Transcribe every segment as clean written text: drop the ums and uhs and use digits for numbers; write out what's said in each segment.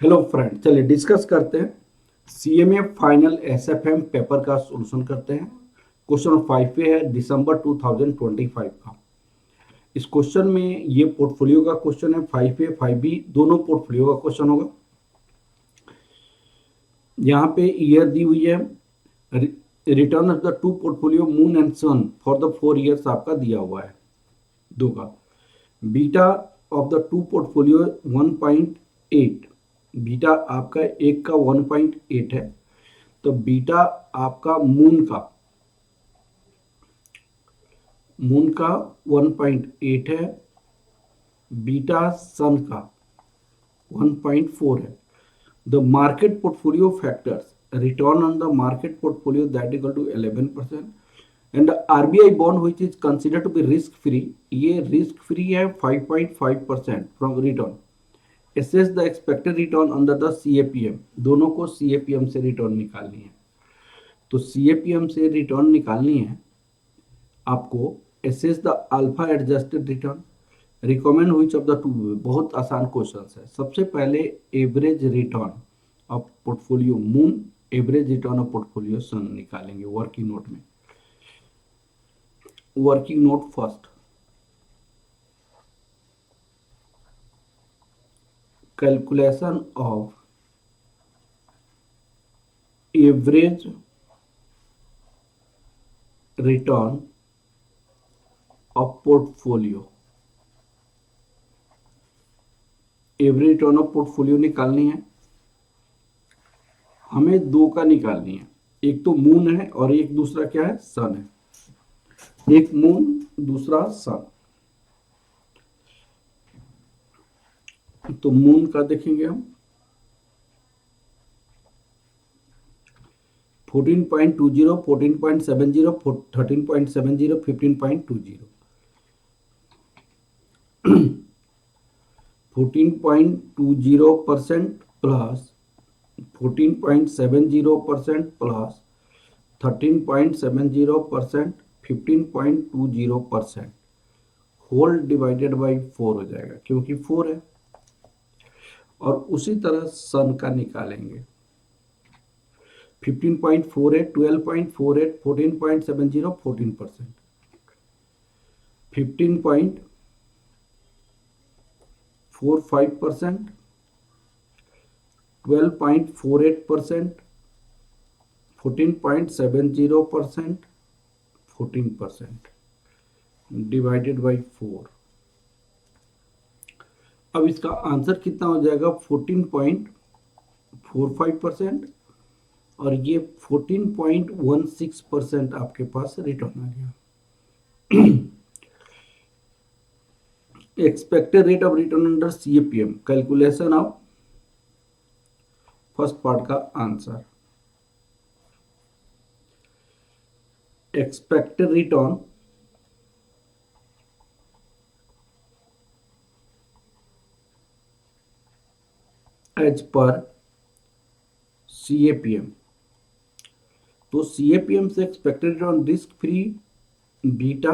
Hello friend, चलिए discuss करते हैं। सीएमए फाइनल एसएफएम पेपर का सॉल्यूशन करते हैं। क्वेश्चन 5 पे है दिसंबर 2025 का। इस क्वेश्चन में ये पोर्टफोलियो का क्वेश्चन है। 5 ए 5 बी दोनों पोर्टफोलियो का क्वेश्चन होगा। यहाँ पे ईयर दी हुई है। Return of the two portfolio moon and sun for the 4 years आपका दिया हुआ है दो का। Beta of the two portfolio 1.8। Beta आपका एक का 1.8 है, तो बीटा आपका मून का 1.8 है, बीटा सन का 1.4 है। The market portfolio factors return on the market portfolio that equal to 11%। And RBI bond which is consider to be risk free, ये रिस्क फ्री है 5.5% from return. Assess the expected return under the CAPM, दोनों को CAPM से return निकालनी है। तो CAPM से return निकालनी है आपको। Assess the alpha adjusted return, recommend which of the two. बहुत आसान क्वेश्चन है। सबसे पहले average return of portfolio moon, average return of portfolio sun निकालेंगे वर्किंग नोट में। Working note first, calculation of average return of portfolio. Average return of portfolio निकालनी है हमें, दो का निकालनी है। एक तो मून है और एक दूसरा क्या है, सन है। एक मून दूसरा सन। तो मून का देखेंगे हम 14.20, 14.70, 13.70, 15.20। 14.20% plus 14.70% plus 13.70%, 15.20% whole divided by 4 हो जाएगा, क्योंकि 4 है। और उसी तरह सन का निकालेंगे 15.48, 12.48, 14.70, 14%, 15.45%, 12.48%, 14.70%, 14% डिवाइडेड बाई 4। अब इसका आंसर कितना हो जाएगा, 14.45%, और ये 14.16% आपके पास रिटर्न आ गया। Expected rate of return under CAPM, calculation of first part का answer. Expected return as per CAPM. तो सीएपीएम से expected return risk free beta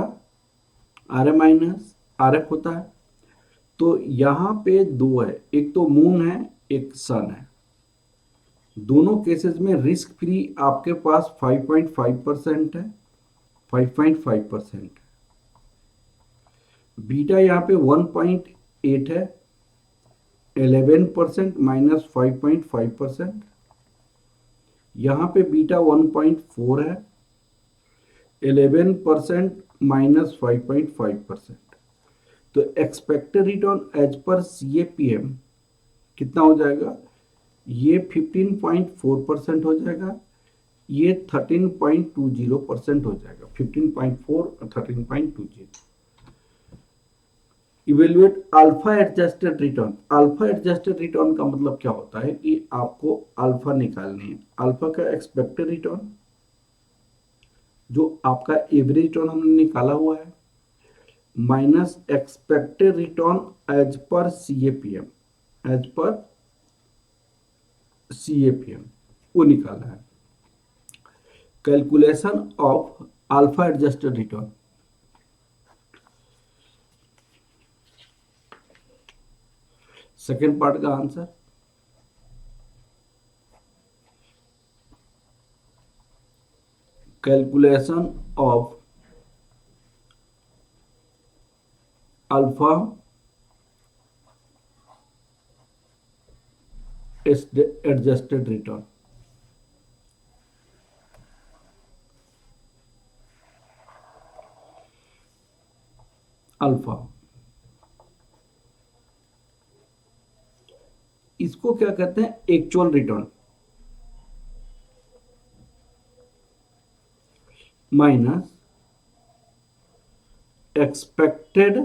R M minus R F होता है। तो यहां पे दो है, एक तो मून है एक सन है। दोनों केसेस में रिस्क फ्री आपके पास 5.5% है, 5.5%। बीटा यहाँ पे 1.8 है, 11% माइनस 5.5%। यहाँ पे बीटा 1.4 है, 11% माइनस 5.5%। तो expected return as per CAPM कितना हो जाएगा, ये 15.4% हो जाएगा, ये 13.20% हो जाएगा। 15.4 और 13.20। Evaluate alpha adjusted return. Alpha adjusted return का मतलब क्या होता है कि आपको अल्फा निकालनी है। अल्फा का एक्सपेक्टेड रिटर्न, जो आपका एवरेज रिटर्न हमने निकाला हुआ है, minus expected return as per CAPM, as per CAPM वो निकाला है। Calculation of alpha adjusted return, second part का answer calculation of alpha adjusted return. Alpha, इसको क्या कहते हैं, actual return minus expected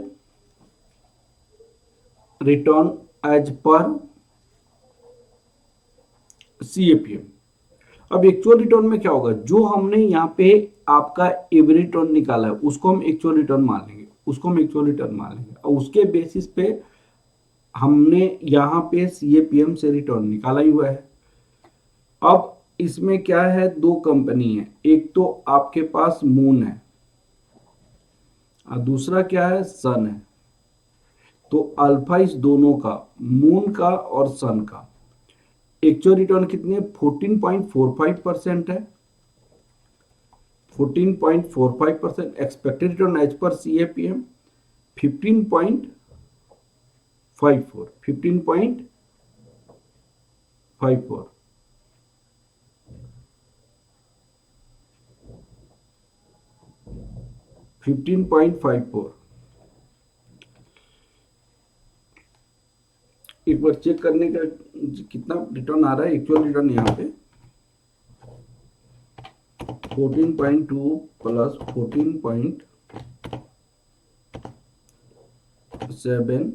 return as per CAPM. अब actual return में क्या होगा, जो हमने यहाँ पे आपका एवरी रिटर्न निकाला है उसको हम एक्चुअल रिटर्न मान लेंगे, और उसके बेसिस पे हमने यहाँ पे सीएपीएम से रिटर्न निकाला ही हुआ है। अब इसमें क्या है, दो कंपनी है, एक तो आपके पास मून है और दूसरा क्या है, सन है। तो अल्फा इस दोनों का, मून का और सन का, एक्चुअल रिटर्न कितनी है, 14.45% है। 14.45%। Expected return as per CAPM 15.54। 15.54। एक बार चेक करने का कितना रिटर्न आ रहा है। एक्चुअल रिटर्न यहाँ पे 14.2 प्लस 14.7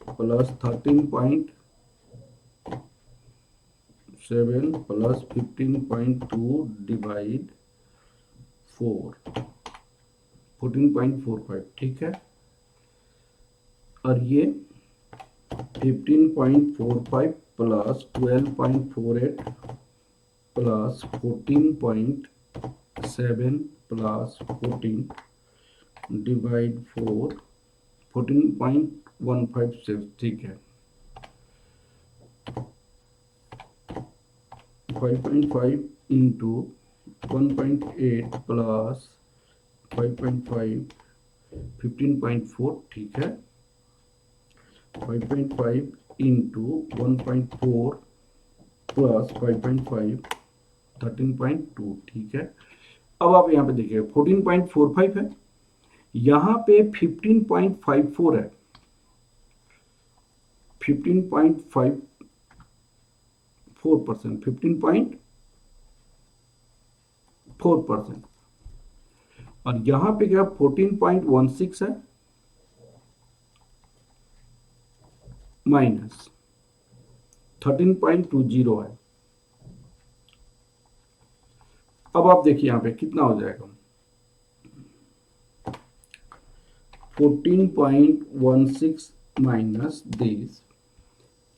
प्लस 13.7 प्लस 15.2 डिवाइड 4, 14.45, ठीक है। और ये 15.45 प्लस 12.48 प्लस 14.7 प्लस 14 डिवाइड 4, 14.156, ठीक है। 5.5 इंटू 1.8 प्लस 5.5 15.4, ठीक है। 5.5 इंटू 1.4 प्लस 5.5 13.2, ठीक है। अब आप यहाँ पे देखिए 14.45 है, यहाँ पे 15.54 है। 15.54%, 15.4%। और यहाँ पे क्या 14.16 है माइनस 13.20 है। अब आप देखिए यहाँ पे कितना हो जाएगा, 14.16 माइनस दिस,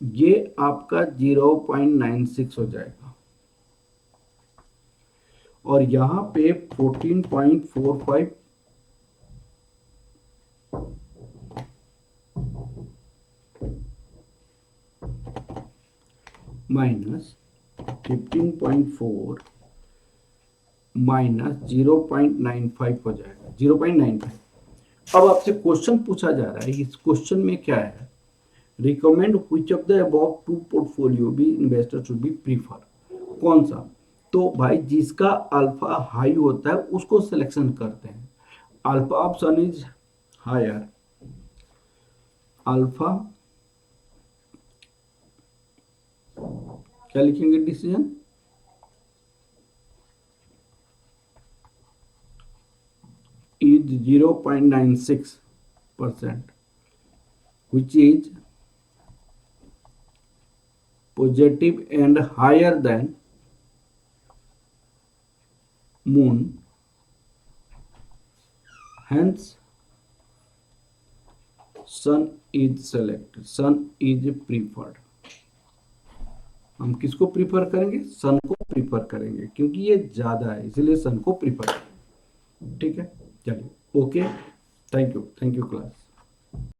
ये आपका 0.96 हो जाएगा। और यहाँ पे 14.45 माइनस 15.4 माइनस 0.95 हो जाएगा, 0.95। अब आपसे क्वेश्चन पूछा जा रहा है, इस क्वेश्चन में क्या है, recommend which of the above two portfolio be investor should be prefer, कौन सा। तो भाई जिसका अल्फा हाई होता है उसको सिलेक्शन करते हैं। Alpha option is higher, alpha क्या लिखेंगे, decision is 0.96%, which is positive and higher than moon, hence sun is selected, sun is preferred। हम किसको प्रीफर करेंगे, सन को प्रीफर करेंगे, क्योंकि ये ज्यादा है इसलिए सन को प्रीफर करेंगे, ठीक है। चलिए, ओके, थैंक यू क्लास।